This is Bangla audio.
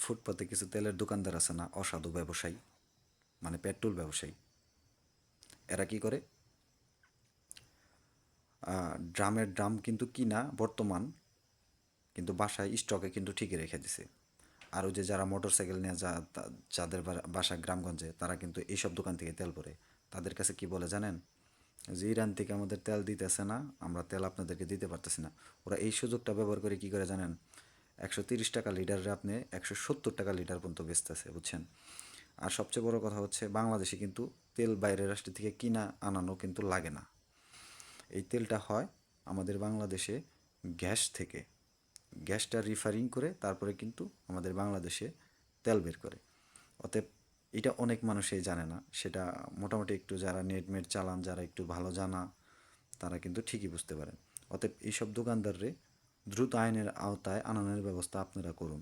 ফুটপাতে কিছু তেলের দোকানদার আছে না, অসাধু ব্যবসায়ী, মানে পেট্রোল ব্যবসায়ী। এরা কি করে, ড্রামের ড্রাম কিন্তু কিনা বর্তমান, কিন্তু বাসায় স্টকে কিন্তু ঠিকই রেখে দিছে। আর ওই যে যারা মোটর সাইকেল নিয়ে যাদের বাসা গ্রামগঞ্জে, তারা কিন্তু এইসব দোকান থেকে তেল ভরে। তাদের কাছে কি বলে জানেন, যে ইরান থেকে আমাদের তেল দিতেছে না, আমরা তেল আপনাদেরকে দিতে পারতেছি না। ওরা এই সুযোগটা ব্যবহার করে কি করে জানেন, 130 টাকা লিটারে আপনি 170 টাকা লিটার পর্যন্ত বেচতেছে, বুঝছেন। আর সবচেয়ে বড় কথা হচ্ছে, বাংলাদেশে কিন্তু তেল বাইরের রাষ্ট্র থেকে কিনা আনানো কিন্তু লাগে না। এই তেলটা হয় আমাদের বাংলাদেশে গ্যাস থেকে, গ্যাসটা রিফারিং করে তারপরে কিন্তু আমাদের বাংলাদেশে তেল বের করে। অতএব এটা অনেক মানুষই জানে না, সেটা মোটামুটি একটু যারা নেট মেট চালান, যারা একটু ভালো জানা, তারা কিন্তু ঠিকই বুঝতে পারেন। অতএব এইসব দোকানদাররে দ্রুত আইনের আওতায় আনানোর ব্যবস্থা আপনারা করুন।